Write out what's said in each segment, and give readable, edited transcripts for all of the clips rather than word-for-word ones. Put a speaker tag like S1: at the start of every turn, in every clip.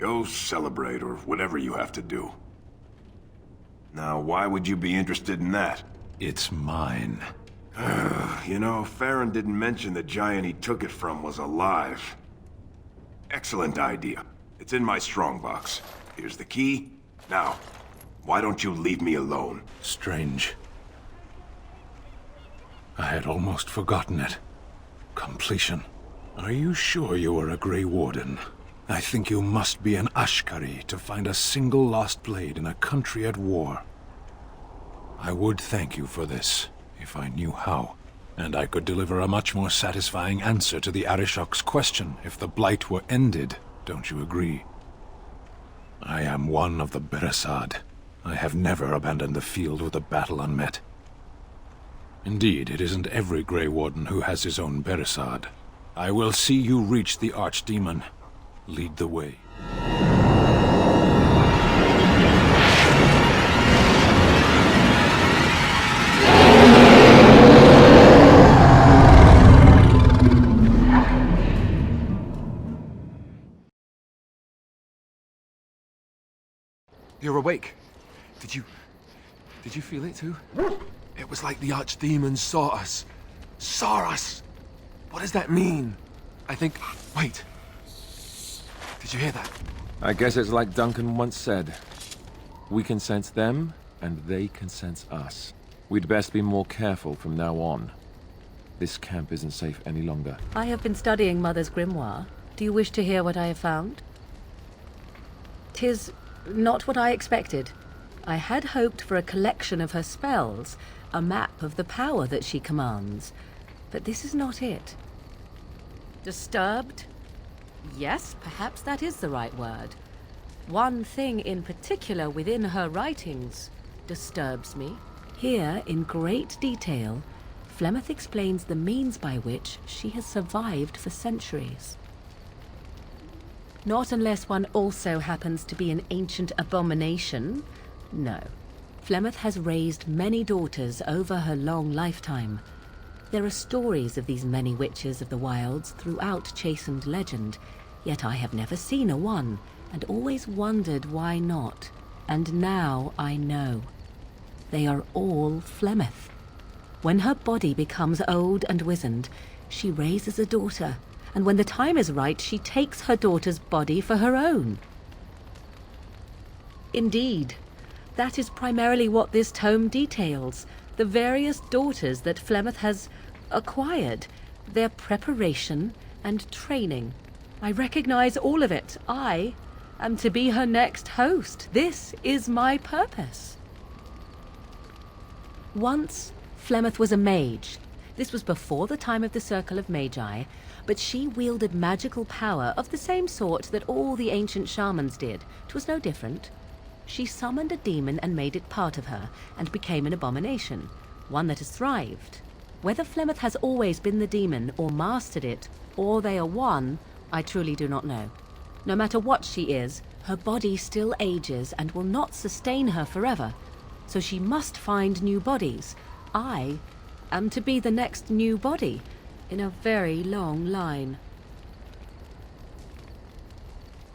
S1: Go celebrate, or whatever you have to do. Now, why would you be interested in that?
S2: It's mine.
S1: You know, Farron didn't mention the giant he took it from was alive. Excellent idea. It's in my strongbox. Here's the key. Now, why don't you leave me alone?
S2: Strange. I had almost forgotten it. Completion. Are you sure you are a Grey Warden? I think you must be an Ashkari to find a single lost blade in a country at war. I would thank you for this, if I knew how. And I could deliver a much more satisfying answer to the Arishok's question if the Blight were ended, don't you agree? I am one of the Beresad. I have never abandoned the field with a battle unmet. Indeed, it isn't every Grey Warden who has his own Beresad. I will see you reach the Archdemon. Lead the way.
S3: You're awake. Did you feel it too? It was like the Archdemon saw us. Saw us! What does that mean? I think... Wait. Did you hear that?
S4: I guess it's like Duncan once said. We can sense them, and they can sense us. We'd best be more careful from now on. This camp isn't safe any longer.
S5: I have been studying Mother's grimoire. Do you wish to hear what I have found? 'Tis not what I expected. I had hoped for a collection of her spells, a map of the power that she commands. But this is not it. Disturbed? Yes, perhaps that is the right word. One thing in particular within her writings disturbs me. Here, in great detail, Flemeth explains the means by which she has survived for centuries. Not unless one also happens to be an ancient abomination. No. Flemeth has raised many daughters over her long lifetime. There are stories of these many witches of the wilds throughout chastened legend, yet I have never seen a one, and always wondered why not. And now I know. They are all Flemeth. When her body becomes old and wizened, she raises a daughter, and when the time is right, she takes her daughter's body for her own. Indeed, that is primarily what this tome details, the various daughters that Flemeth has acquired, their preparation and training. I recognize all of it. I am to be her next host. This is my purpose. Once, Flemeth was a mage. This was before the time of the Circle of Magi, but she wielded magical power of the same sort that all the ancient shamans did. 'Twas no different. She summoned a demon and made it part of her, and became an abomination, one that has thrived. Whether Flemeth has always been the demon, or mastered it, or they are one, I truly do not know. No matter what she is, her body still ages and will not sustain her forever, so she must find new bodies. I am to be the next new body, in a very long line.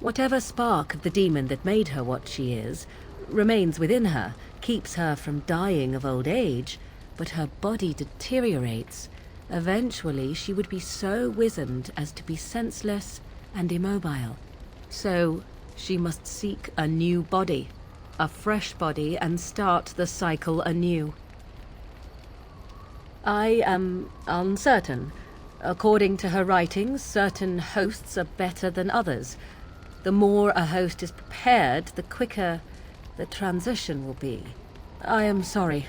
S5: Whatever spark of the demon that made her what she is remains within her, keeps her from dying of old age, but her body deteriorates. Eventually she would be so wizened as to be senseless and immobile. So she must seek a new body, a fresh body, and start the cycle anew. I am uncertain. According to her writings, certain hosts are better than others. The more a host is prepared, the quicker the transition will be. I am sorry.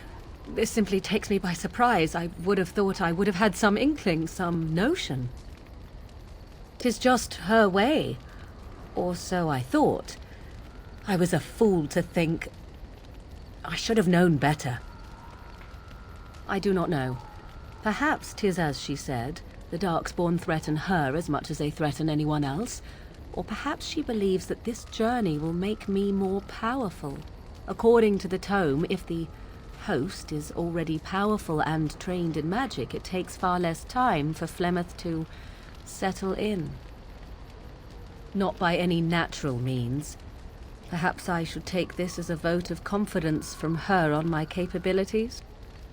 S5: This simply takes me by surprise. I would have thought I would have had some inkling, some notion. 'Tis just her way. Or so I thought. I was a fool to think. I should have known better. I do not know. Perhaps 'tis as she said. The Darkspawn threaten her as much as they threaten anyone else. Or perhaps she believes that this journey will make me more powerful. According to the tome, if the host is already powerful and trained in magic, it takes far less time for Flemeth to settle in. not by any natural means. Perhaps I should take this as a vote of confidence from her on my capabilities.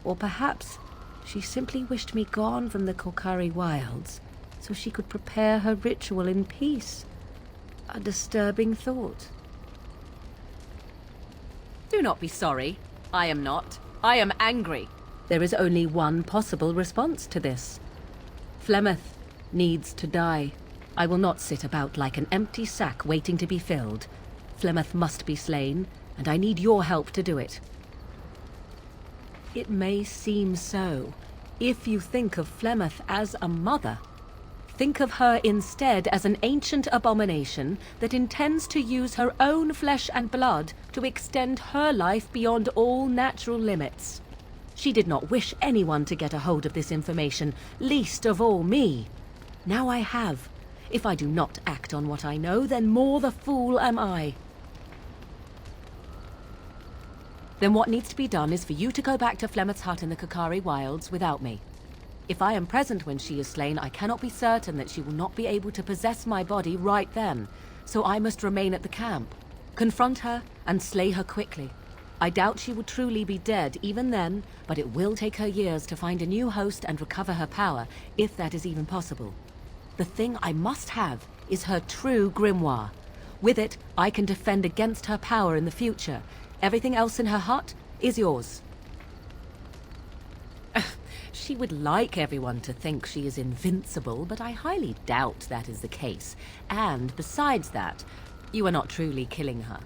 S5: Or perhaps she simply wished me gone from the Korkari wilds so she could prepare her ritual in peace. A disturbing thought. Do not be sorry. I am not. I am angry. There is only one possible response to this. Flemeth needs to die. I will not sit about like an empty sack waiting to be filled. Flemeth must be slain, and I need your help to do it. It may seem so. If you think of Flemeth as a mother, think of her instead as an ancient abomination that intends to use her own flesh and blood to extend her life beyond all natural limits. She did not wish anyone to get a hold of this information, least of all me. Now I have. If I do not act on what I know, then more the fool am I. Then what needs to be done is for you to go back to Flemeth's hut in the Korkari wilds without me. If I am present when she is slain, I cannot be certain that she will not be able to possess my body right then, so I must remain at the camp, confront her, and slay her quickly. I doubt she will truly be dead even then, but it will take her years to find a new host and recover her power, if that is even possible. The thing I must have is her true grimoire. With it, I can defend against her power in the future. Everything else in her hut is yours. She would like everyone to think she is invincible, but I highly doubt that is the case. And besides that, you are not truly killing her.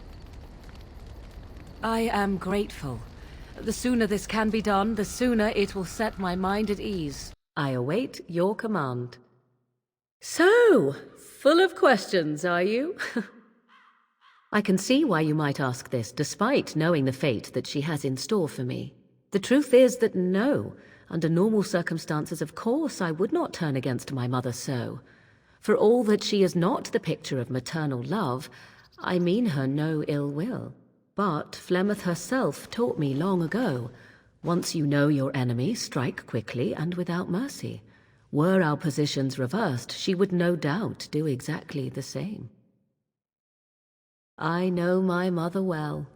S5: I am grateful. The sooner this can be done, the sooner it will set my mind at ease. I await your command. So, full of questions, are you? I can see why you might ask this, despite knowing the fate that she has in store for me. The truth is that no, under normal circumstances, of course, I would not turn against my mother so. For all that she is not the picture of maternal love, I mean her no ill will. But Flemeth herself taught me long ago, once you know your enemy, strike quickly and without mercy. Were our positions reversed, she would no doubt do exactly the same. I know my mother well.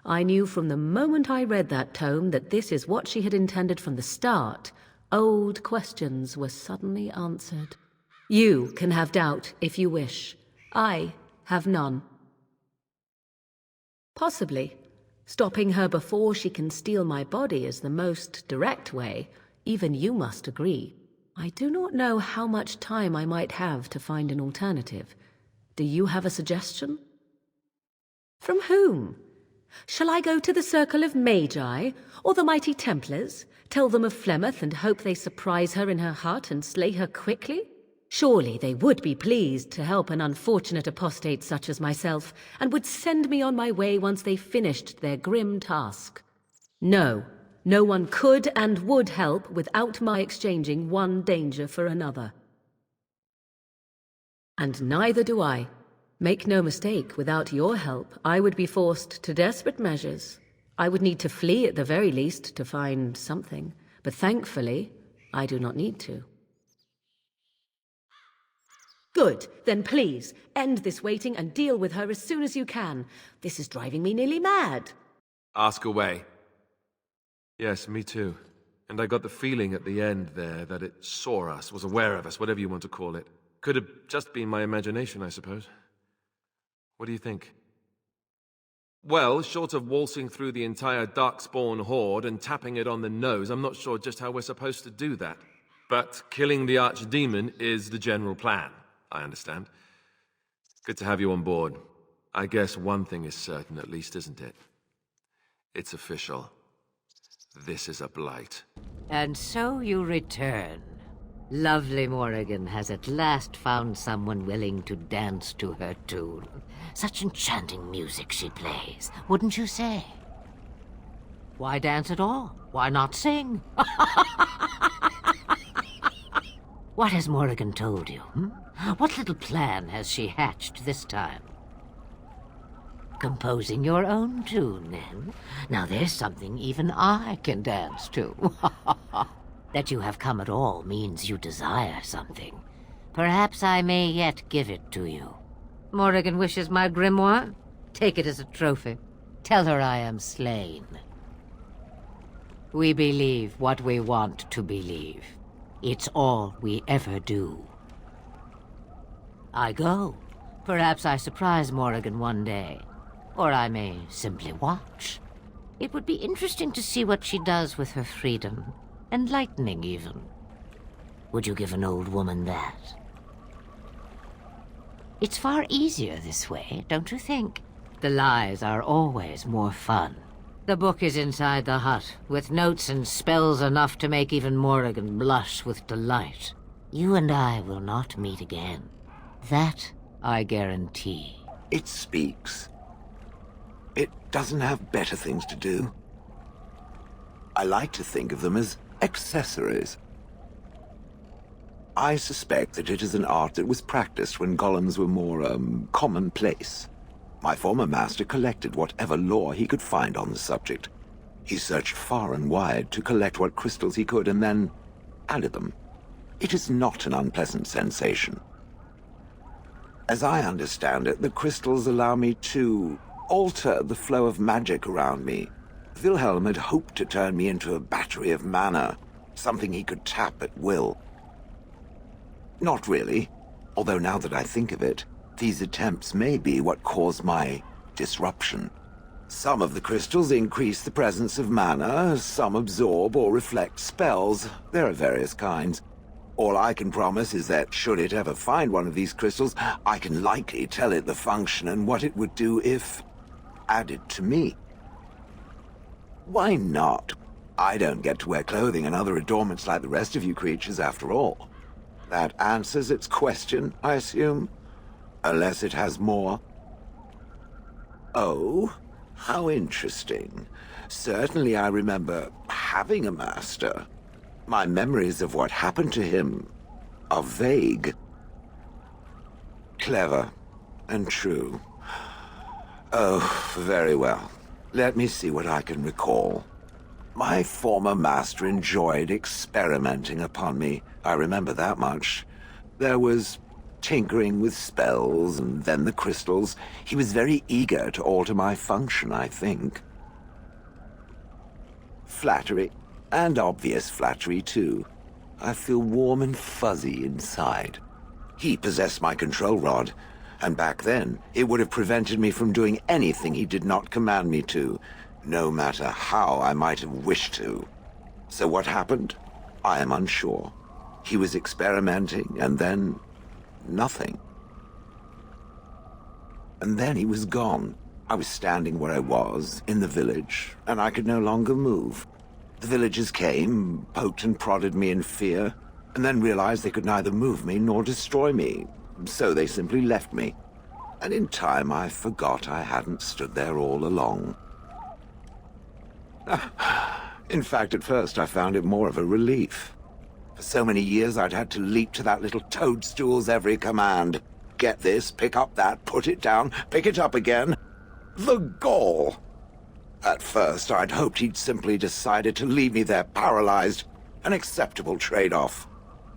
S5: I knew from the moment I read that tome that this is what she had intended from the start. Old questions were suddenly answered. You can have doubt if you wish. I have none. Possibly. Stopping her before she can steal my body is the most direct way. Even you must agree. I do not know how much time I might have to find an alternative. Do you have a suggestion? From whom? Shall I go to the Circle of Magi, or the Mighty Templars, tell them of Flemeth and hope they surprise her in her hut and slay her quickly? Surely they would be pleased to help an unfortunate apostate such as myself, and would send me on my way once they finished their grim task. No, no one could and would help without my exchanging one danger for another. And neither do I. Make no mistake, without your help, I would be forced to desperate measures. I would need to flee at the very least to find something, but thankfully, I do not need to. Good, then please, end this waiting and deal with her as soon as you can. This is driving me nearly mad.
S4: Ask away. Yes, me too. And I got the feeling at the end there that it saw us, was aware of us, whatever you want to call it. Could have just been my imagination, I suppose. What do you think? Well, short of waltzing through the entire Darkspawn horde and tapping it on the nose, I'm not sure just how we're supposed to do that. But killing the archdemon is the general plan, I understand. Good to have you on board. I guess one thing is certain at least, isn't it? It's official. This is a blight.
S6: And so you return. Lovely Morrigan has at last found someone willing to dance to her tune. Such enchanting music she plays, wouldn't you say? Why dance at all? Why not sing? What has Morrigan told you? What little plan has she hatched this time? Composing your own tune, then? Now there's something even I can dance to. That you have come at all means you desire something. Perhaps I may yet give it to you. Morrigan wishes my grimoire? Take it as a trophy. Tell her I am slain. We believe what we want to believe. It's all we ever do. I go. Perhaps I surprise Morrigan one day. Or I may simply watch. It would be interesting to see what she does with her freedom. Enlightening, even. Would you give an old woman that? It's far easier this way, don't you think? The lies are always more fun. The book is inside the hut, with notes and spells enough to make even Morrigan blush with delight. You and I will not meet again. That I guarantee.
S7: It speaks. It doesn't have better things to do. I like to think of them as accessories. I suspect that it is an art that was practiced when golems were more, commonplace. My former master collected whatever lore he could find on the subject. He searched far and wide to collect what crystals he could and then added them. It is not an unpleasant sensation. As I understand it, the crystals allow me to alter the flow of magic around me. Wilhelm had hoped to turn me into a battery of mana, something he could tap at will. Not really, although now that I think of it, these attempts may be what caused my disruption. Some of the crystals increase the presence of mana, some absorb or reflect spells. There are various kinds. All I can promise is that should it ever find one of these crystals, I can likely tell it the function and what it would do if added to me. Why not? I don't get to wear clothing and other adornments like the rest of you creatures after all. That answers its question, I assume? Unless it has more. Oh, how interesting. Certainly I remember having a master. My memories of what happened to him are vague. Clever and true. Oh, very well. Let me see what I can recall. My former master enjoyed experimenting upon me. I remember that much. There was tinkering with spells, and then the crystals. He was very eager to alter my function, I think. Flattery, and obvious flattery, too. I feel warm and fuzzy inside. He possessed my control rod, and back then, it would have prevented me from doing anything he did not command me to, no matter how I might have wished to. So what happened? I am unsure. He was experimenting, and then nothing. And then he was gone. I was standing where I was, in the village, and I could no longer move. The villagers came, poked and prodded me in fear, and then realized they could neither move me nor destroy me, so they simply left me. And in time I forgot I hadn't stood there all along. In fact, at first I found it more of a relief. For so many years I'd had to leap to that little toadstool's every command. Get this, pick up that, put it down, pick it up again. The gall! At first I'd hoped he'd simply decided to leave me there paralyzed, an acceptable trade-off.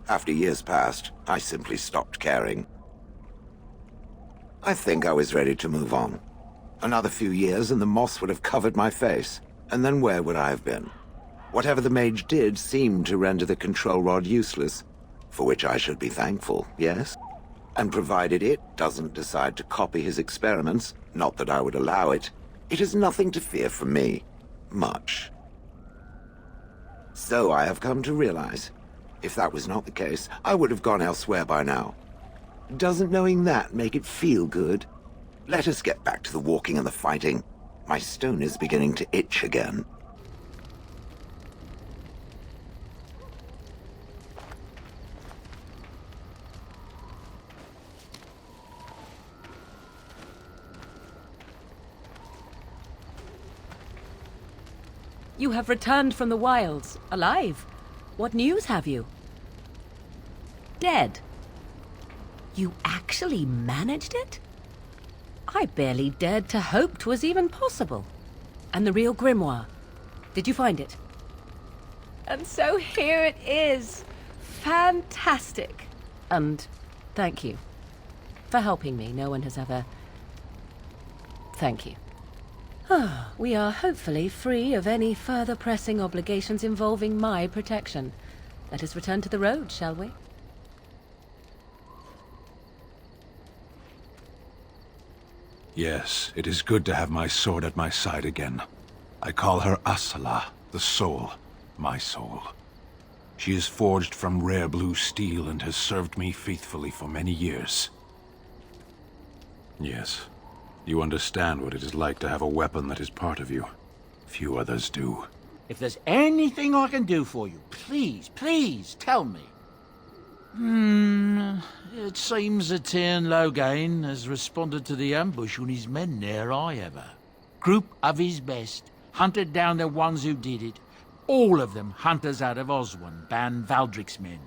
S7: After years passed, I simply stopped caring. I think I was ready to move on. Another few years and the moss would have covered my face, and then where would I have been? Whatever the mage did seemed to render the control rod useless, for which I should be thankful, yes? And provided it doesn't decide to copy his experiments, not that I would allow it, it is nothing to fear from me. Much. So I have come to realize, if that was not the case, I would have gone elsewhere by now. Doesn't knowing that make it feel good? Let us get back to the walking and the fighting. My stone is beginning to itch again.
S5: You have returned from the wilds, alive. What news have you? Dead. You actually managed it? I barely dared to hope 'twas even possible. And the real grimoire, did you find it? And so here it is. Fantastic. And thank you. for helping me. No one has ever... Thank you. We are hopefully free of any further pressing obligations involving my protection. Let us return to the road, shall we?
S2: Yes, it is good to have my sword at my side again. I call her Asala, the soul, my soul. She is forged from rare blue steel and has served me faithfully for many years. Yes, you understand what it is like to have a weapon that is part of you. Few others do.
S8: If there's anything I can do for you, please, please tell me. It seems that Tyrn Loghain has responded to the ambush on his men near ever. Group of his best, hunted down the ones who did it. All of them hunters out of Oswin, Ban Valdric's men.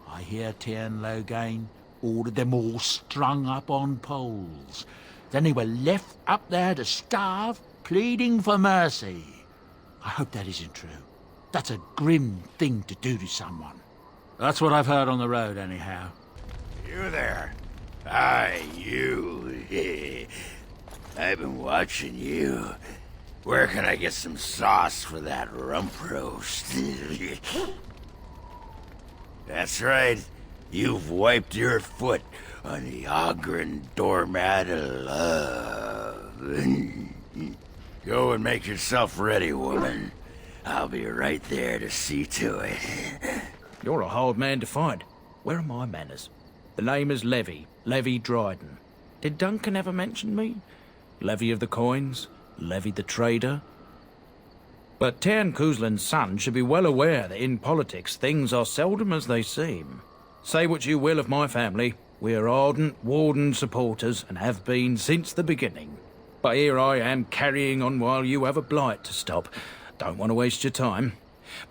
S8: I hear Tyrn Loghain ordered them all strung up on poles. Then they were left up there to starve, pleading for mercy. I hope that isn't true. That's a grim thing to do to someone. That's what I've heard on the road, anyhow.
S9: You there. Hi, you. I've been watching you. Where can I get some sauce for that rump roast? That's right. You've wiped your foot on the Ogren doormat of love. Go and make yourself ready, woman. I'll be right there to see to it.
S10: You're a hard man to find. Where are my manners? The name is Levy Dryden. Did Duncan ever mention me? Levy of the coins, Levy the trader. But Tyrn Cousland's son should be well aware that in politics things are seldom as they seem. Say what you will of my family, we are ardent Warden supporters and have been since the beginning. But here I am carrying on while you have a blight to stop. Don't want to waste your time.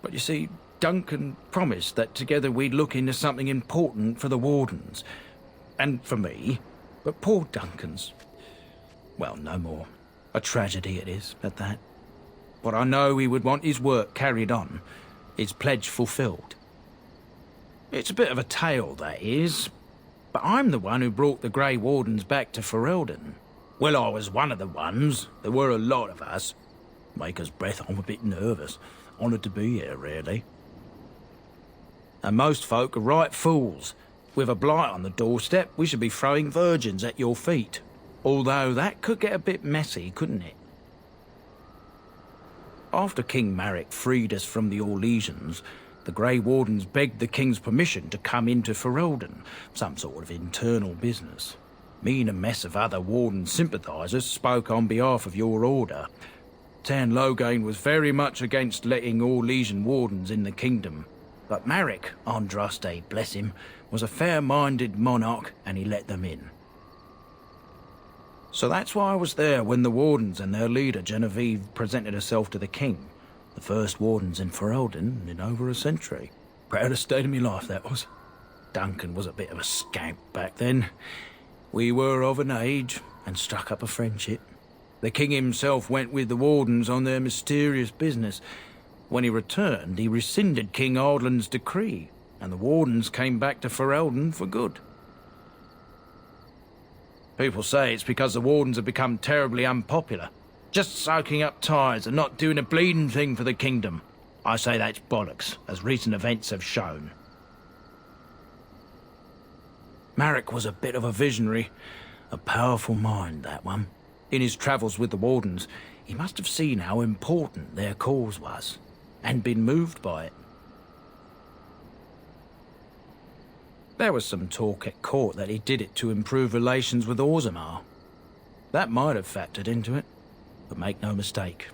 S10: But you see, Duncan promised that together we'd look into something important for the Wardens. And for me. But poor Duncan's... well, no more. A tragedy it is, at that. But I know he would want his work carried on. His pledge fulfilled. It's a bit of a tale, that is. But I'm the one who brought the Grey Wardens back to Ferelden. Well, I was one of the ones. There were a lot of us. Maker's breath, I'm a bit nervous. Honoured to be here, really. And most folk are right fools. With a blight on the doorstep, we should be throwing virgins at your feet. Although that could get a bit messy, couldn't it? After King Marek freed us from the Orlesians, the Grey Wardens begged the King's permission to come into Ferelden, some sort of internal business. Me and a mess of other Warden sympathisers spoke on behalf of your order. Tyrn Loghain was very much against letting Orlesian Wardens in the kingdom. But Marek, Andraste, bless him, was a fair-minded monarch and he let them in. So that's why I was there when the Wardens and their leader, Genevieve, presented herself to the King. The first Wardens in Ferelden in over a century. Proudest state of my life, that was. Duncan was a bit of a scamp back then. We were of an age and struck up a friendship. The King himself went with the Wardens on their mysterious business. When he returned, he rescinded King Ardland's decree, and the Wardens came back to Ferelden for good. People say it's because the Wardens have become terribly unpopular, just soaking up ties and not doing a bleeding thing for the kingdom. I say that's bollocks, as recent events have shown. Marek was a bit of a visionary, a powerful mind, that one. In his travels with the Wardens, he must have seen how important their cause was, and been moved by it. There was some talk at court that he did it to improve relations with Orzammar. That might have factored into it, but make no mistake,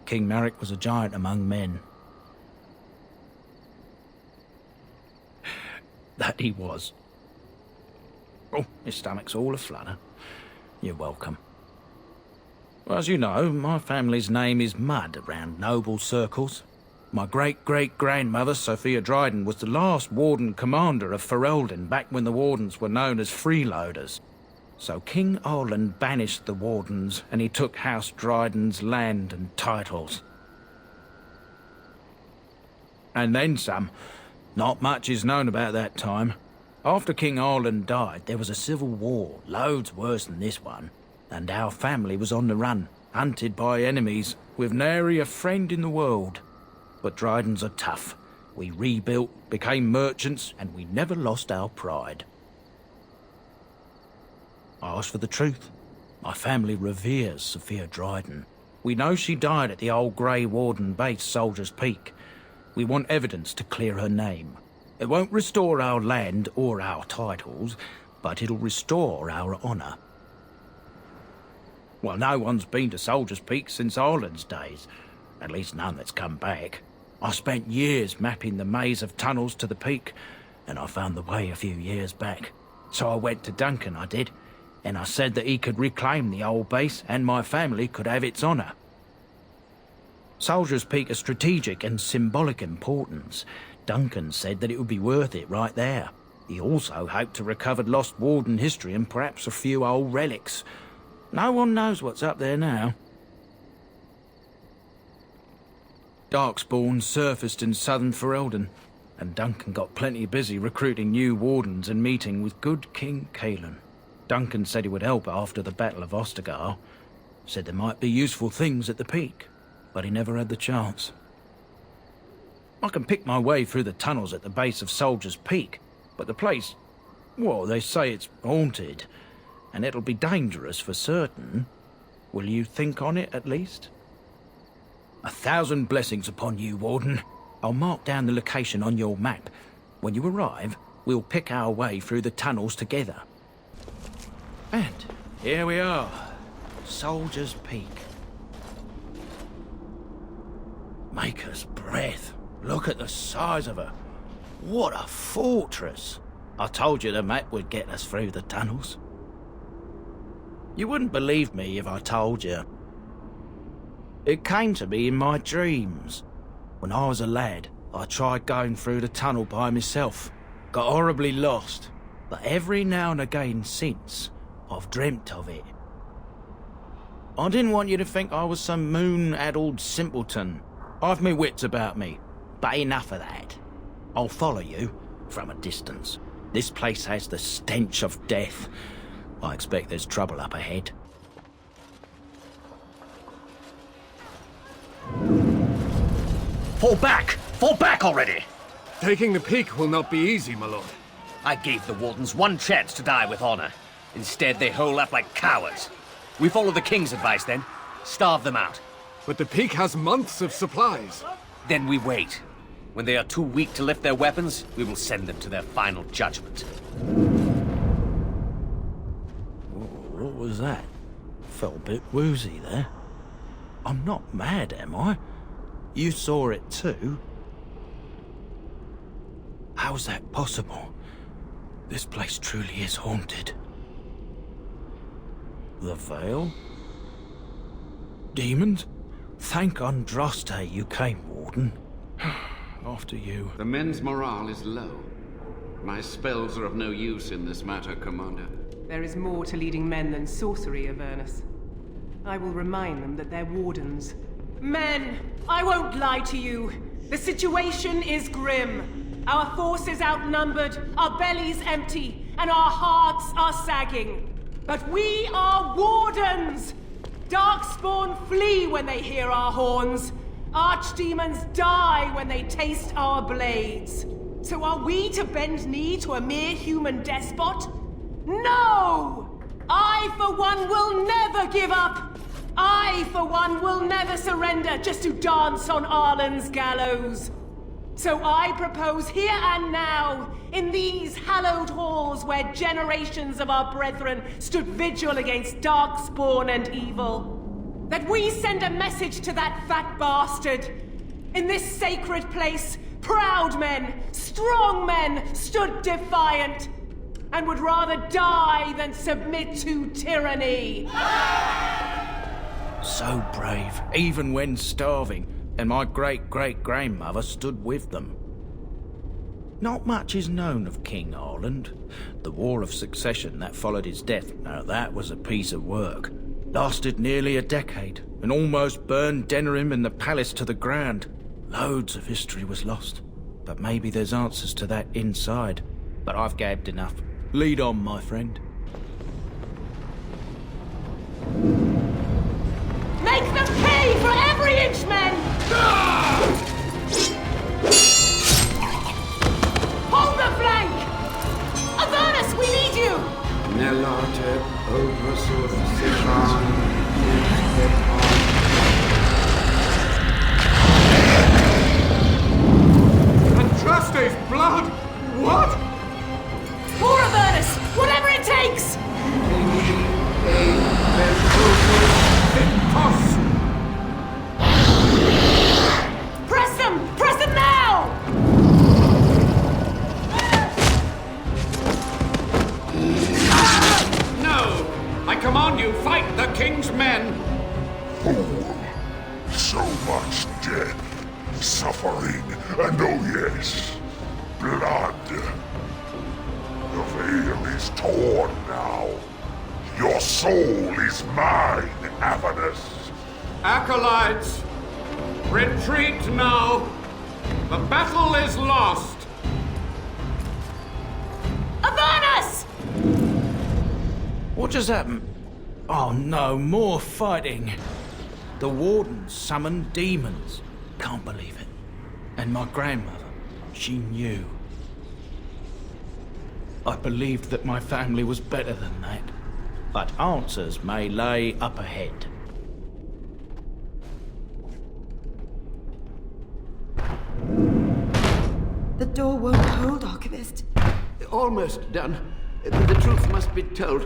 S10: King Marek was a giant among men. That he was. Oh, his stomach's all aflutter. You're welcome. Well, as you know, my family's name is Mud around noble circles. My great-great-grandmother, Sophia Dryden, was the last Warden commander of Ferelden back when the Wardens were known as freeloaders. So King Ardland banished the Wardens and he took House Dryden's land and titles. And then some. Not much is known about that time. After King Arlen died, there was a civil war, loads worse than this one. And our family was on the run, hunted by enemies, with nary a friend in the world. But Drydens are tough. We rebuilt, became merchants, and we never lost our pride. I asked for the truth. My family reveres Sophia Dryden. We know she died at the old Grey Warden base, Soldier's Peak. We want evidence to clear her name. It won't restore our land or our titles, but it'll restore our honour. Well, no one's been to Soldier's Peak since Arlen's days. At least none that's come back. I spent years mapping the maze of tunnels to the peak, and I found the way a few years back. So I went to Duncan, I did, and I said that he could reclaim the old base and my family could have its honour. Soldier's Peak is strategic and symbolic importance. Duncan said that it would be worth it right there. He also hoped to recover lost Warden history and perhaps a few old relics. No one knows what's up there now. Darkspawn surfaced in southern Ferelden, and Duncan got plenty busy recruiting new wardens and meeting with good King Cailan. Duncan said he would help after the Battle of Ostagar. Said there might be useful things at the peak, but he never had the chance. I can pick my way through the tunnels at the base of Soldier's Peak, but the place, well, they say it's haunted, and it'll be dangerous for certain. Will you think on it, at least? 1,000 blessings upon you, Warden. I'll mark down the location on your map. When you arrive, we'll pick our way through the tunnels together. And here we are, Soldier's Peak. Maker's breath. Look at the size of her. What a fortress. I told you the map would get us through the tunnels. You wouldn't believe me if I told you. It came to me in my dreams. When I was a lad, I tried going through the tunnel by myself. Got horribly lost. But every now and again since, I've dreamt of it. I didn't want you to think I was some moon-addled simpleton. I've my wits about me. But enough of that. I'll follow you from a distance. This place has the stench of death. I expect there's trouble up ahead.
S11: Fall back! Fall back already!
S3: Taking the peak will not be easy, my lord.
S11: I gave the Wardens one chance to die with honor. Instead, they hole up like cowards. We follow the King's advice, then. Starve them out.
S3: But the peak has months of supplies.
S11: Then we wait. When they are too weak to lift their weapons, we will send them to their final judgment.
S10: What was that? Felt a bit woozy there. I'm not mad, am I? You saw it too? How's that possible? This place truly is haunted. The Veil? Demons? Thank Andraste you came, Warden. After you.
S12: The men's morale is low. My spells are of no use in this matter, Commander.
S13: There is more to leading men than sorcery, Avernus. I will remind them that they're wardens. Men, I won't lie to you. The situation is grim. Our forces outnumbered, our bellies empty, and our hearts are sagging. But we are wardens! Darkspawn flee when they hear our horns. Archdemons die when they taste our blades. So are we to bend knee to a mere human despot? No! I, for one, will never give up! I, for one, will never surrender just to dance on Arlen's gallows. So I propose here and now, in these hallowed halls where generations of our brethren stood vigil against darkspawn and evil, that we send a message to that fat bastard. In this sacred place, proud men, strong men stood defiant, and would rather die than submit to tyranny.
S10: So brave, even when starving, and my great-great-grandmother stood with them. Not much is known of King Arlen. The War of Succession that followed his death, now that was a piece of work. Lasted nearly a decade, and almost burned Denerim and the palace to the ground. Loads of history was lost, but maybe there's answers to that inside. but I've gabbed enough. Lead on, my friend.
S13: Make them pay for every inch, men! Hold the flank! Avernus, we need you!
S12: Nelate obrasur
S3: Andraste's blood! What?
S13: More Avernus! Whatever it takes! Press them! Press them now!
S12: No! I command you, fight the king's men!
S14: Fool! So much death, suffering, and oh yes, blood. The veil is torn now. Your soul is mine, Avernus.
S12: Acolytes, retreat now! The battle is lost!
S13: Avernus!
S10: What just happened? Oh no, more fighting. The Warden summoned demons. Can't believe it. And my grandmother, she knew. I believed that my family was better than that. But answers may lay up ahead.
S15: The door won't hold, Archivist.
S12: Almost done. The truth must be told.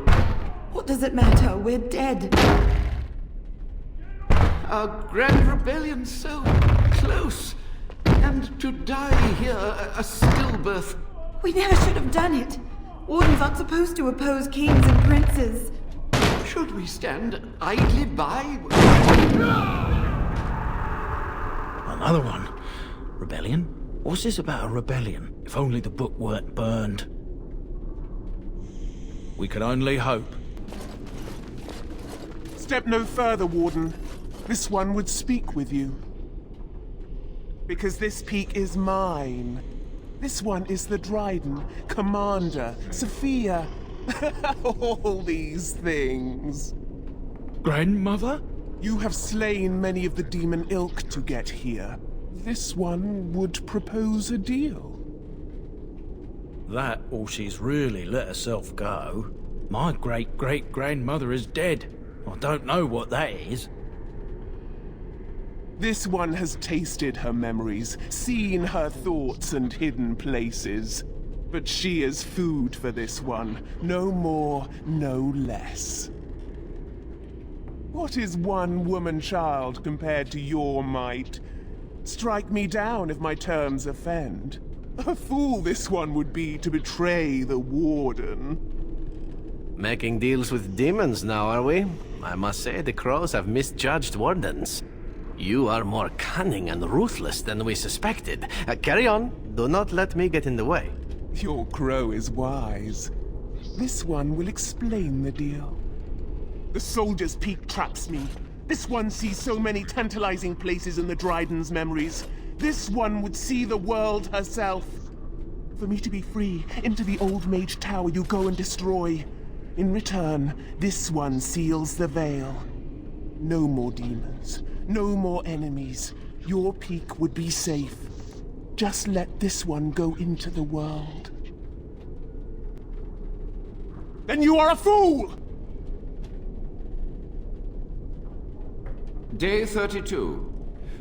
S15: What does it matter? We're dead.
S12: Our grand rebellion so close. And to die here, a stillbirth.
S15: We never should have done it. Wardens aren't supposed to oppose kings and princes.
S12: Should we stand idly by?
S10: Another one. Rebellion? What's this about a rebellion? If only the book weren't burned. We can only hope.
S16: Step no further, Warden. This one would speak with you. Because this peak is mine. This one is the Dryden, Commander, Sophia. All these things.
S10: Grandmother?
S16: You have slain many of the demon ilk to get here. This one would propose a deal.
S10: That, or she's really let herself go. My great-great-grandmother is dead. I don't know what that is.
S16: This one has tasted her memories, seen her thoughts and hidden places. But she is food for this one. No more, no less. What is one woman-child compared to your might? Strike me down if my terms offend. A fool this one would be to betray the Warden.
S11: Making deals with demons now, are we? I must say the crows have misjudged wardens. You are more cunning and ruthless than we suspected. Carry on. Do not let me get in the way.
S16: Your crow is wise. This one will explain the deal. The Soldier's Peak traps me. This one sees so many tantalizing places in the Dryden's memories. This one would see the world herself. For me to be free, into the Old Mage Tower you go and destroy. In return, this one seals the veil. No more demons. No more enemies. Your peak would be safe. Just let this one go into the world. Then you are a fool!
S12: Day 32.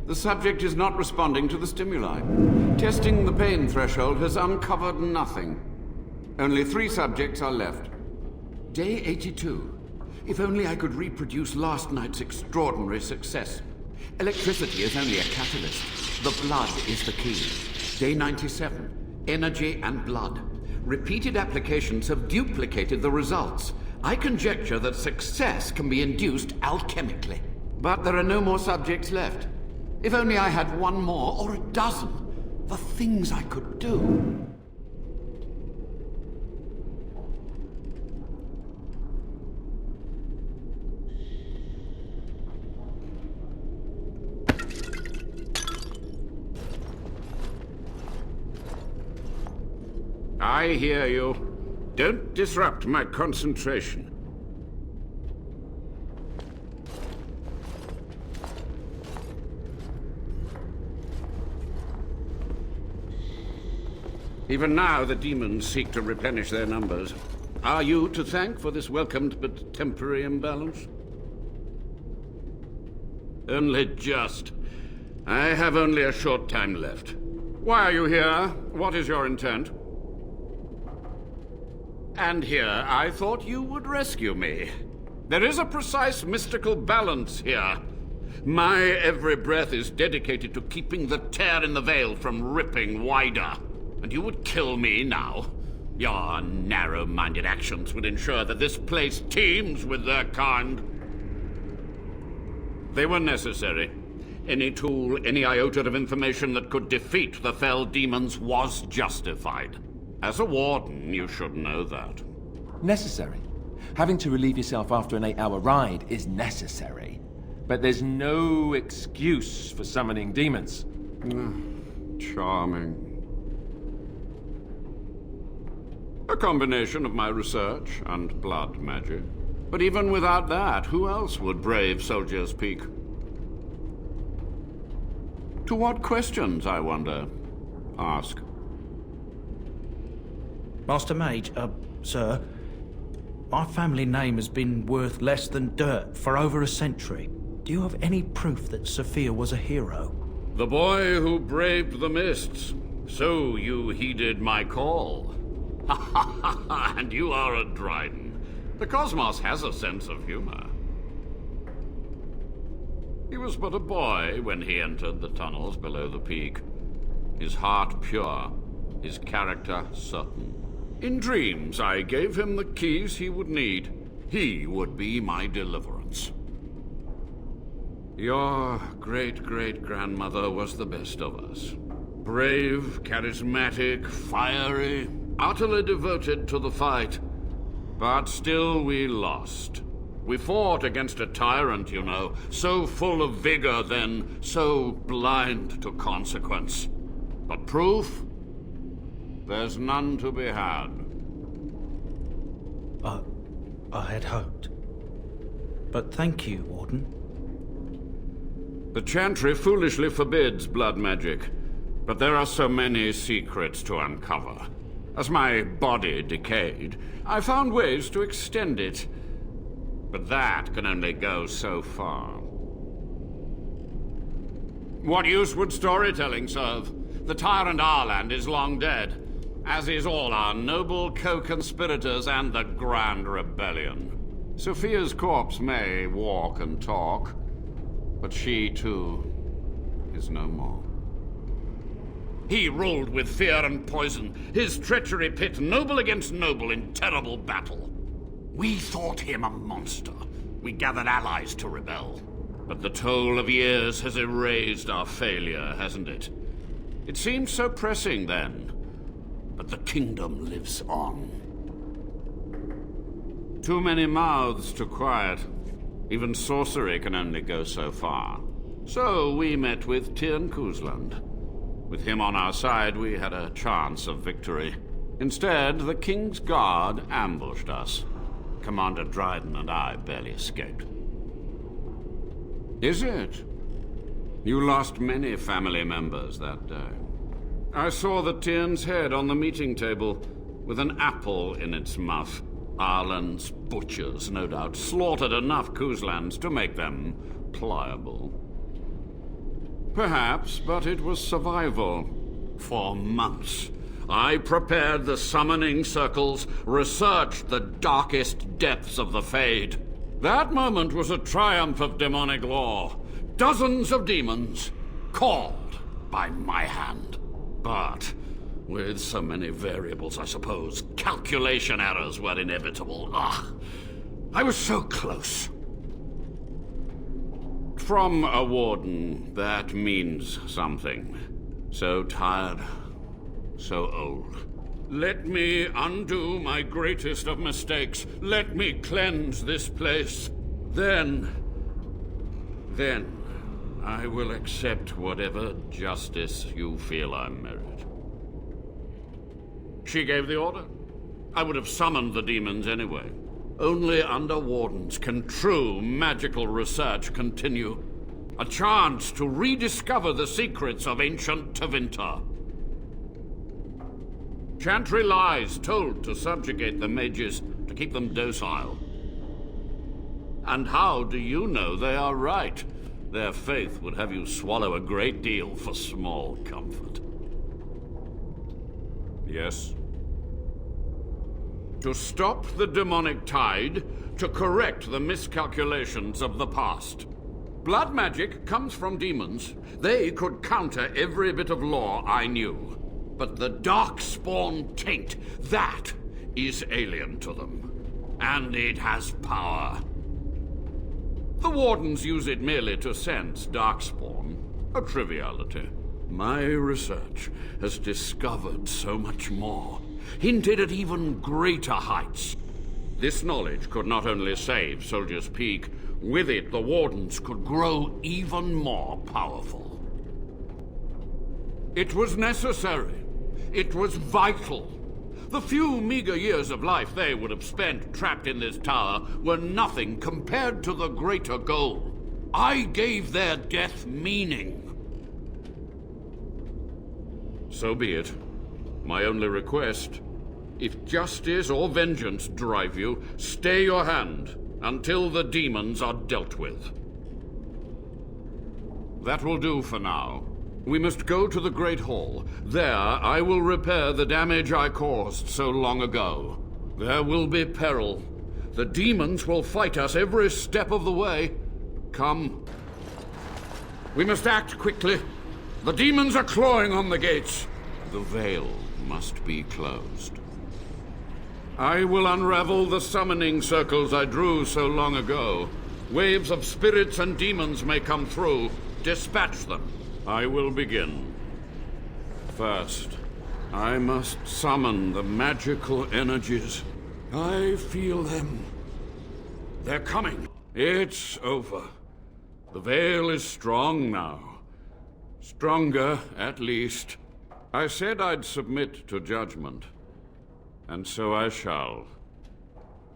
S12: The subject is not responding to the stimuli. Testing the pain threshold has uncovered nothing. Only 3 subjects are left. Day 82. If only I could reproduce last night's extraordinary success. Electricity is only a catalyst. The blood is the key. Day 97. Energy and blood. Repeated applications have duplicated the results. I conjecture that success can be induced alchemically. But there are no more subjects left. If only I had 1 more, or a dozen. The things I could do. I hear you. Don't disrupt my concentration. Even now, the demons seek to replenish their numbers. Are you to thank for this welcomed but temporary imbalance? Only just. I have only a short time left. Why are you here? What is your intent? And here, I thought you would rescue me. There is a precise mystical balance here. My every breath is dedicated to keeping the tear in the veil from ripping wider. And you would kill me now? Your narrow-minded actions would ensure that this place teems with their kind. They were necessary. Any tool, any iota of information that could defeat the fell demons was justified. As a warden, you should know that.
S3: Necessary. Having to relieve yourself after an 8-hour ride is necessary. But there's no excuse for summoning demons.
S12: Charming. A combination of my research and blood magic. But even without that, who else would brave Soldier's Peak? To what questions, I wonder? Ask.
S10: Master Mage, sir, my family name has been worth less than dirt for over a century. Do you have any proof that Sophia was a hero?
S12: The boy who braved the mists. So you heeded my call. Ha ha ha ha, and you are a Dryden. The cosmos has a sense of humor. He was but a boy when he entered the tunnels below the peak. His heart pure, his character certain. In dreams, I gave him the keys he would need. He would be my deliverance. Your great-great-grandmother was the best of us. Brave, charismatic, fiery, utterly devoted to the fight. But still we lost. We fought against a tyrant, you know, so full of vigor then, so blind to consequence. But proof? There's none to be had.
S10: I had hoped. But thank you, Warden.
S12: The Chantry foolishly forbids blood magic, but there are so many secrets to uncover. As my body decayed, I found ways to extend it. But that can only go so far. What use would storytelling serve? The tyrant Arland is long dead, as is all our noble co-conspirators and the Grand Rebellion. Sophia's corpse may walk and talk, but she, too, is no more. He ruled with fear and poison, his treachery pit noble against noble in terrible battle. We thought him a monster. We gathered allies to rebel. But the toll of years has erased our failure, hasn't it? It seemed so pressing then, but the kingdom lives on. Too many mouths to quiet. Even sorcery can only go so far. So we met with Tirn Kuzland. With him on our side, we had a chance of victory. Instead, the King's Guard ambushed us. Commander Dryden and I barely escaped. Is it? You lost many family members that day. I saw the Tyrn's head on the meeting table, with an apple in its mouth. Arland's butchers, no doubt, slaughtered enough Kuzlands to make them pliable. Perhaps, but it was survival. For months, I prepared the summoning circles, researched the darkest depths of the Fade. That moment was a triumph of demonic law. Dozens of demons, called by my hand. But with so many variables, I suppose, calculation errors were inevitable. I was so close. From a warden, that means something. So tired, so old. Let me undo my greatest of mistakes. Let me cleanse this place. Then I will accept whatever justice you feel I merit. She gave the order. I would have summoned the demons anyway. Only under Wardens can true magical research continue. A chance to rediscover the secrets of ancient Tevinter. Chantry lies told to subjugate the mages, to keep them docile. And how do you know they are right? Their faith would have you swallow a great deal for small comfort. Yes? To stop the demonic tide, to correct the miscalculations of the past. Blood magic comes from demons. They could counter every bit of law I knew. But the darkspawn taint, that is alien to them. And it has power. The Wardens use it merely to sense darkspawn. A triviality. My research has discovered so much more. Hinted at even greater heights. This knowledge could not only save Soldier's Peak, with it the Wardens could grow even more powerful. It was necessary. It was vital. The few meager years of life they would have spent trapped in this tower were nothing compared to the greater goal. I gave their death meaning. So be it. My only request, if justice or vengeance drive you, stay your hand until the demons are dealt with. That will do for now. We must go to the Great Hall. There, I will repair the damage I caused so long ago. There will be peril. The demons will fight us every step of the way. Come. We must act quickly. The demons are clawing on the gates. The veil must be closed. I will unravel the summoning circles I drew so long ago. Waves of spirits and demons may come through. Dispatch them. I will begin. First, I must summon the magical energies. I feel them. They're coming. It's over. The veil is strong now. Stronger, at least. I said I'd submit to judgment. And so I shall.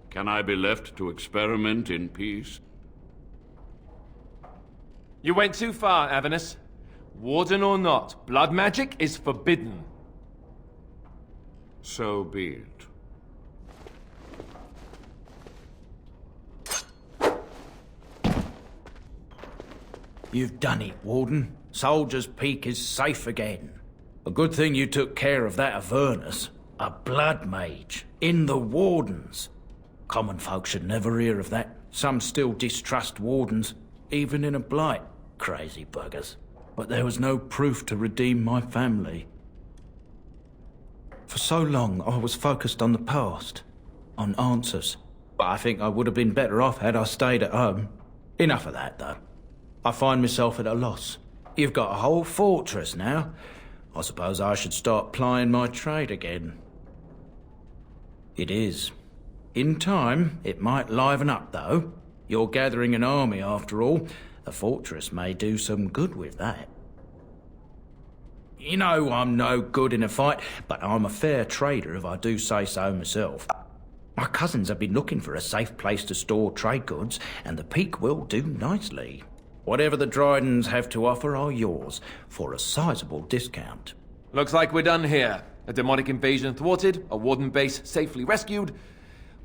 S12: Can I be left to experiment in peace?
S4: You went too far, Avernus. Warden or not, blood magic is forbidden.
S12: So be it.
S10: You've done it, Warden. Soldier's Peak is safe again. A good thing you took care of that Avernus. A blood mage. In the Wardens. Common folk should never hear of that. Some still distrust Wardens, even in a blight. Crazy buggers. But there was no proof to redeem my family. For so long, I was focused on the past. On answers. But I think I would have been better off had I stayed at home. Enough of that, though. I find myself at a loss. You've got a whole fortress now. I suppose I should start plying my trade again. It is. In time, it might liven up, though. You're gathering an army, after all. The fortress may do some good with that. You know I'm no good in a fight, but I'm a fair trader if I do say so myself. My cousins have been looking for a safe place to store trade goods, and the Peak will do nicely. Whatever the Drydens have to offer are yours, for a sizable discount.
S4: Looks like we're done here. A demonic invasion thwarted, a Warden base safely rescued.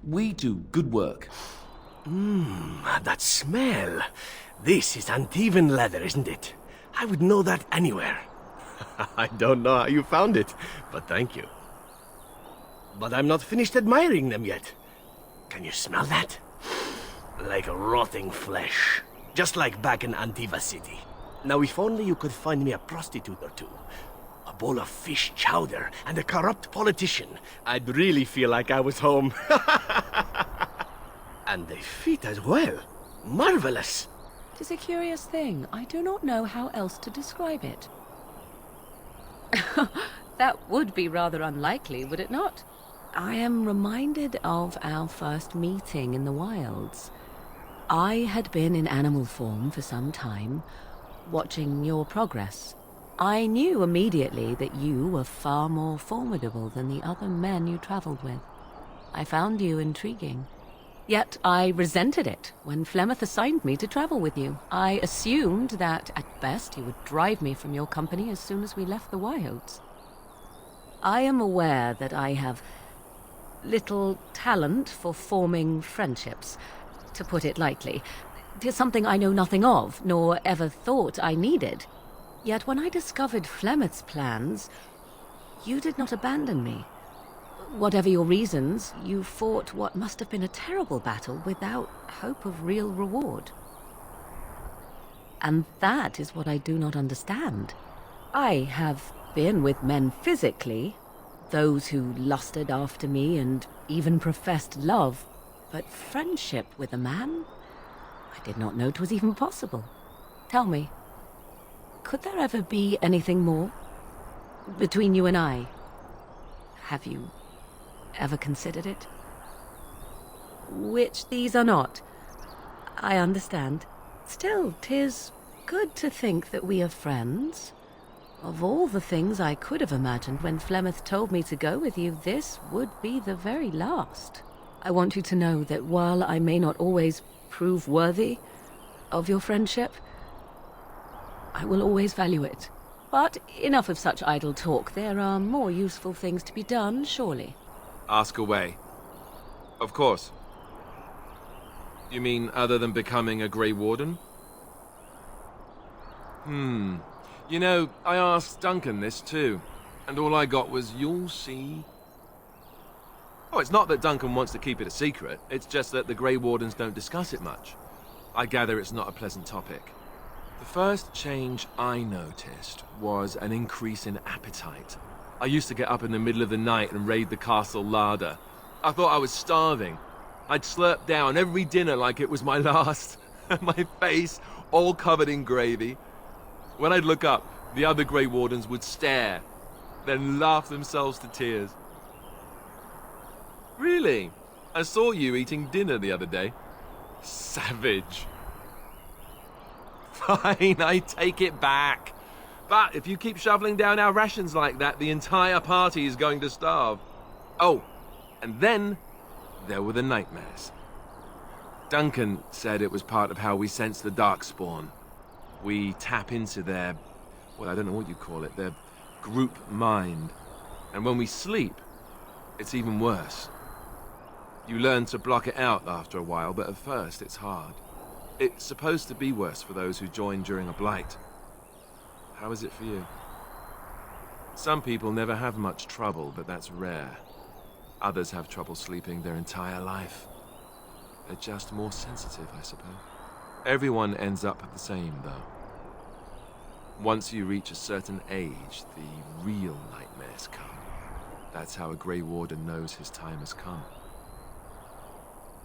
S4: We do good work.
S11: That smell. This is uneven leather, isn't it? I would know that anywhere. I don't know how you found it, but thank you. But I'm not finished admiring them yet. Can you smell that? Like rotting flesh. Just like back in Antiva City. Now, if only you could find me a prostitute or two. A bowl of fish chowder and a corrupt politician. I'd really feel like I was home. And they fit as well. Marvelous.
S5: 'Tis a curious thing. I do not know how else to describe it. That would be rather unlikely, would it not? I am reminded of our first meeting in the wilds. I had been in animal form for some time, watching your progress. I knew immediately that you were far more formidable than the other men you traveled with. I found you intriguing. Yet I resented it when Flemeth assigned me to travel with you. I assumed that, at best, you would drive me from your company as soon as we left the Wilds. I am aware that I have little talent for forming friendships, to put it lightly. 'Tis something I know nothing of, nor ever thought I needed. Yet when I discovered Flemeth's plans, you did not abandon me. Whatever your reasons, you fought what must have been a terrible battle without hope of real reward. And that is what I do not understand. I have been with men physically, those who lusted after me and even professed love, but friendship with a man? I did not know it was even possible. Tell me, could there ever be anything more between you and I? Have you ever considered it? Which these are not. I understand. Still, 'tis good to think that we are friends. Of all the things I could have imagined when Flemeth told me to go with you, this would be the very last. I want you to know that while I may not always prove worthy of your friendship, I will always value it. But enough of such idle talk. There are more useful things to be done, surely.
S4: Ask away. Of course. You mean other than becoming a Grey Warden? You know, I asked Duncan this too, and all I got was, "You'll see." Oh, it's not that Duncan wants to keep it a secret, it's just that the Grey Wardens don't discuss it much. I gather it's not a pleasant topic. The first change I noticed was an increase in appetite. I used to get up in the middle of the night and raid the castle larder. I thought I was starving. I'd slurp down every dinner like it was my last, my face all covered in gravy. When I'd look up, the other Grey Wardens would stare, then laugh themselves to tears. Really? I saw you eating dinner the other day. Savage. Fine, I take it back. But if you keep shoveling down our rations like that, the entire party is going to starve. Oh, and then there were the nightmares. Duncan said it was part of how we sense the Darkspawn. We tap into their, well, I don't know what you call it, their group mind. And when we sleep, it's even worse. You learn to block it out after a while, but at first it's hard. It's supposed to be worse for those who join during a blight. How is it for you? Some people never have much trouble, but that's rare. Others have trouble sleeping their entire life. They're just more sensitive, I suppose. Everyone ends up the same, though. Once you reach a certain age, the real nightmares come. That's how a Grey Warden knows his time has come.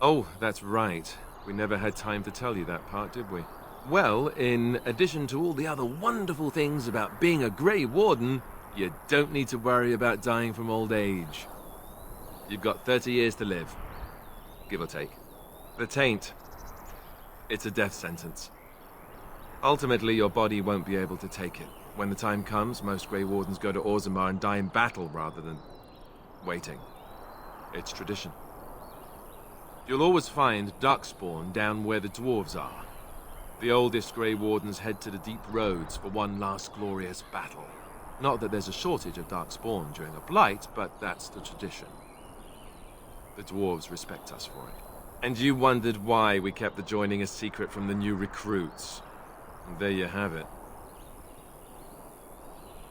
S4: Oh, that's right. We never had time to tell you that part, did we? Well, in addition to all the other wonderful things about being a Grey Warden, you don't need to worry about dying from old age. You've got 30 years to live, give or take. The taint. It's a death sentence. Ultimately, your body won't be able to take it. When the time comes, most Grey Wardens go to Orzammar and die in battle rather than waiting. It's tradition. You'll always find Darkspawn down where the dwarves are. The oldest Grey Wardens head to the deep roads for one last glorious battle. Not that there's a shortage of Darkspawn during a blight, but that's the tradition. The dwarves respect us for it. And you wondered why we kept the joining a secret from the new recruits. And there you have it.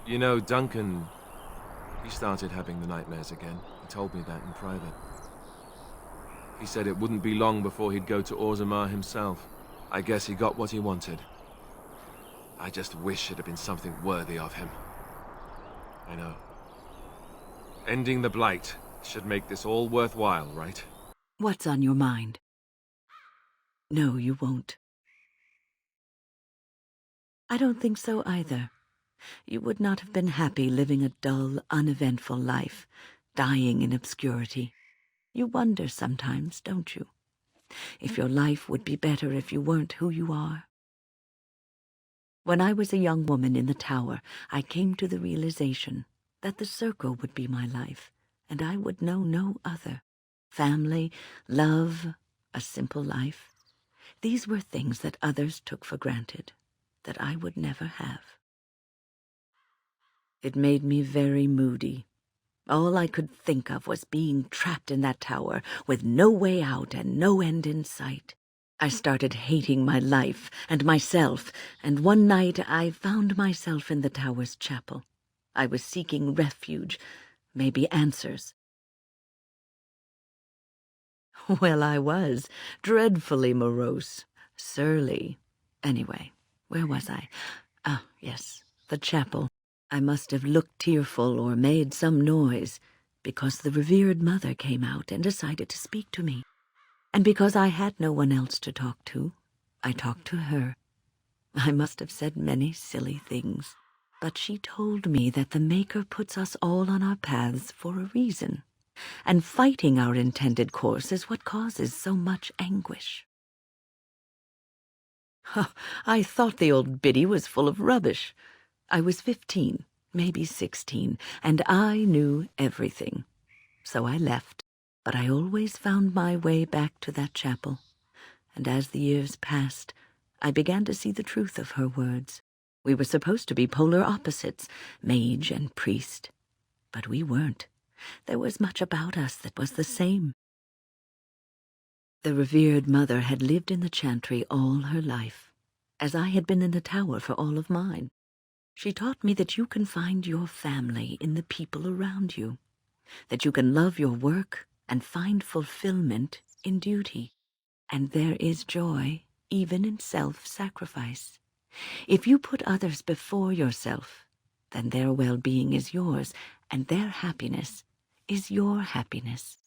S4: You know, Duncan, he started having the nightmares again. He told me that in private. He said it wouldn't be long before he'd go to Orzammar himself. I guess he got what he wanted. I just wish it had been something worthy of him. I know. Ending the blight should make this all worthwhile, right?
S17: What's on your mind? No, you won't. I don't think so either. You would not have been happy living a dull, uneventful life, dying in obscurity. You wonder sometimes, don't you, if your life would be better if you weren't who you are? When I was a young woman in the tower, I came to the realization that the circle would be my life, and I would know no other. Family, love, a simple life. These were things that others took for granted, that I would never have. It made me very moody. All I could think of was being trapped in that tower with no way out and no end in sight. I started hating my life and myself, and one night I found myself in the tower's chapel. I was seeking refuge, maybe answers. Well, I was dreadfully morose, surly. Anyway, where was I? Ah, yes, the chapel. I must have looked tearful or made some noise, because the revered mother came out and decided to speak to me. And because I had no one else to talk to, I talked to her. I must have said many silly things, but she told me that the Maker puts us all on our paths for a reason, and fighting our intended course is what causes so much anguish. I thought the old biddy was full of rubbish. I was 15, maybe 16, and I knew everything. So I left, but I always found my way back to that chapel, and as the years passed, I began to see the truth of her words. We were supposed to be polar opposites, mage and priest, but we weren't. There was much about us that was the same. The revered mother had lived in the chantry all her life, as I had been in the tower for all of mine. She taught me that you can find your family in the people around you, that you can love your work and find fulfillment in duty, and there is joy even in self-sacrifice. If you put others before yourself, then their well-being is yours, and their happiness is your happiness.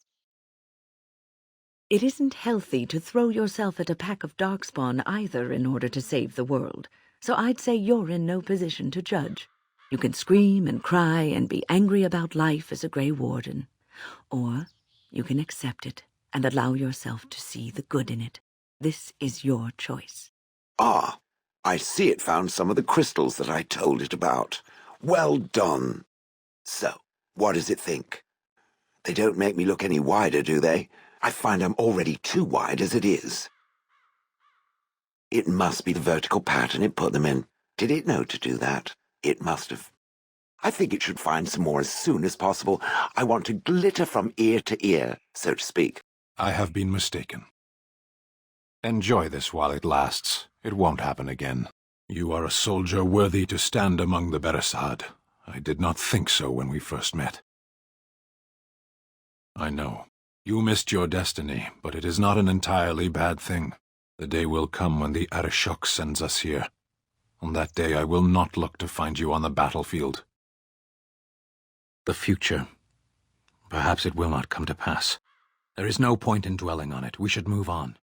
S17: It isn't healthy to throw yourself at a pack of darkspawn either in order to save the world, so I'd say you're in no position to judge. You can scream and cry and be angry about life as a Grey Warden, or you can accept it and allow yourself to see the good in it. This is your choice.
S7: Ah, I see it found some of the crystals that I told it about. Well done. So, what does it think? They don't make me look any wider, do they? I find I'm already too wide as it is. It must be the vertical pattern it put them in. Did it know to do that? It must have. I think it should find some more as soon as possible. I want to glitter from ear to ear, so to speak.
S2: I have been mistaken. Enjoy this while it lasts. It won't happen again. You are a soldier worthy to stand among the Beresad. I did not think so when we first met. I know. You missed your destiny, but it is not an entirely bad thing. The day will come when the Arishok sends us here. On that day I will not look to find you on the battlefield. The future. Perhaps it will not come to pass. There is no point in dwelling on it. We should move on.